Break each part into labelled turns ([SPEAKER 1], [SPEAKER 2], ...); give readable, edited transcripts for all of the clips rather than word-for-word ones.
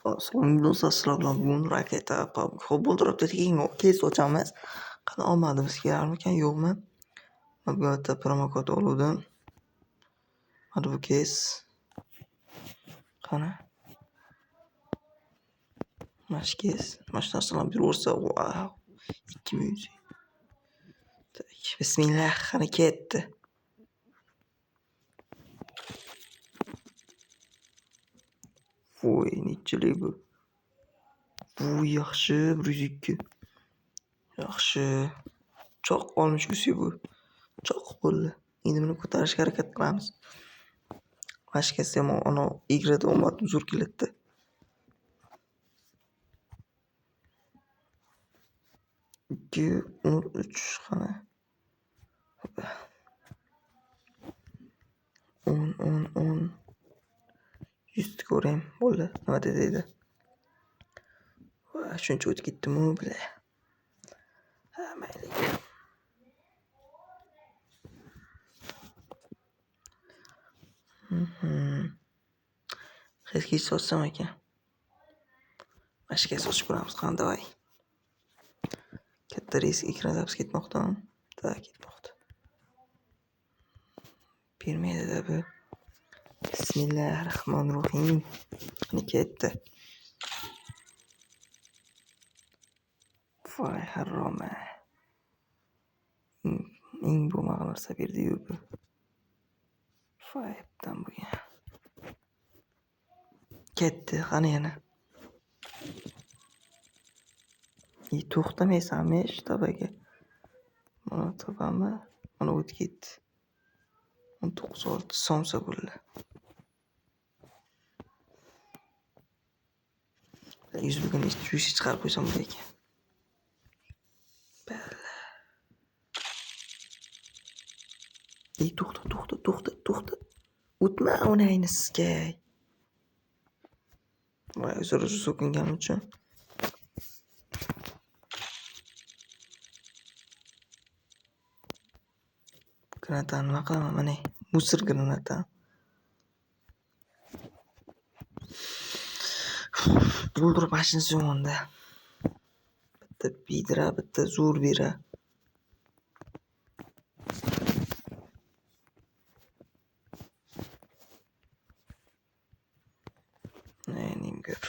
[SPEAKER 1] Do'stlar, sizlar bilan bugun raketa futbol turibdi, keyin kes ochamiz. Qani omadimiz kelarmikan, yo'qmi? Bu yerda promokod oluvdim. Mana bu kes. Qani? Mana shu kes. Mana shu narsalarni beraversa, vau. 2000. Bismillah, qani ketdi. Voy, nechalik bu? Bu yaxshi, 102. Yaxshi. Choq olmushkusi bu. Choq bo'ldi. Endi buni ko'tarishga harakat qilamiz. Mashkasi ham ana igrada omad zo'r keladi. Ikki, 3 qani. 10. 100 ko'rayim. Bo'ldi. Nima deydi? Va shuncha o'tib ketdimi, bile. Ha, mayli. Hech kim so'zsam ekan. Mashka sochib ko'ramiz, qani davay. Katta reys ekran zapis ketmoqda. Da ketmoqda. Bermaydi-da bu. Bismillahirrohmanirrohim. Qani ketdi. Voy haroma. Bu narsa berdi-yu bu. Voydan bu ya. Ketdi, qani yana. To'xtamaysanmi shtabaga? Mana topammi? Mana o'tib ketdi. 19 somsa bo'ldi. 100 bugun 200 chiqarib qo'ysam bo'lar ekan. To'xta. O'tma uni ayni sizga. Voy, uzr so'kinganim uchun. Granatani nima qilaman, mana musor granata. Bo'ldirib mashinasi yomonda. Bitta bidra, bitta zo'r bira. Neyim gör.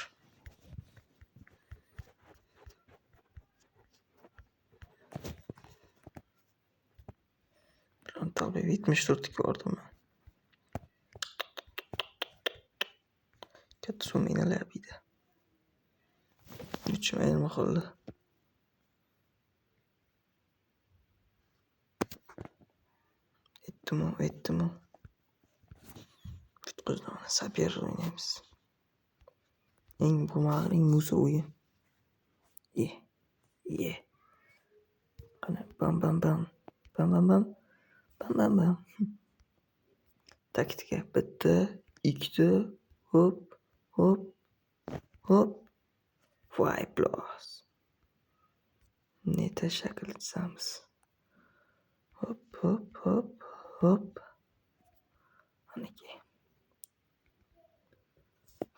[SPEAKER 1] Tabii 74 gördüm ben. Katta summa ineler bir de. Üçüm elma kaldı. Ettim o. Kütküzden sabir oynayımız. En bu mağır, en musa oyun. Ye. Bam. Taktika bitti. İkti. Hop. Vay plus. Ne teşekkür etsemiz. Hop. Aniki.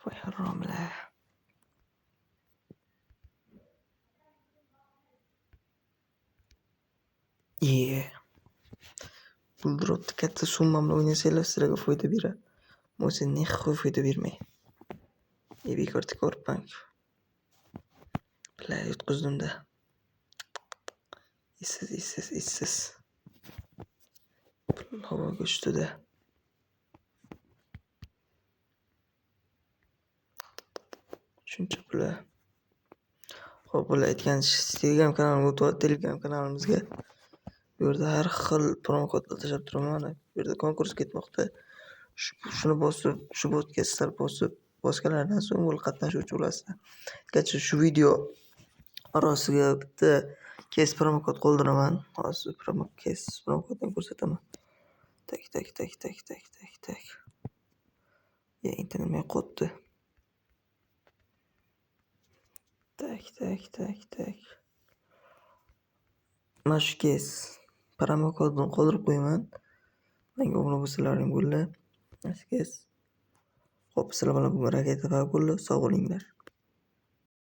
[SPEAKER 1] Vay haramla. Bulduruptu katta summamla oynasaylar sizlarga foyda beradi. O'zi nexo'y foyda bermaydi. Bekor bank. Bilan yutqizdim-da. Issiz. Havo go'shtida. Shuncha pula. Xo'p, bular aytgan Telegram kanalimizga bu yerda har xil promokodlar tashlab turaman. Bu yerda konkurs ketmoqda. Shuni bosib, shu podkastlar bosib, boshqalardan so'ng bo'l qatnashuvchi bo'lasizlar. Gacha shu video orasiga bitta kes promokod qoldiraman. Hozir promokodni ko'rsataman. Tak. Ya internet qotdi. Tak. Mana shu kes promokodni qoldirib qo'yaman. Menga obuna bo'lsalaring bo'ldi. Mana shu kes. Xo'p, sizlar bilan bugun raketa bo'ldi. Sog' bo'linglar.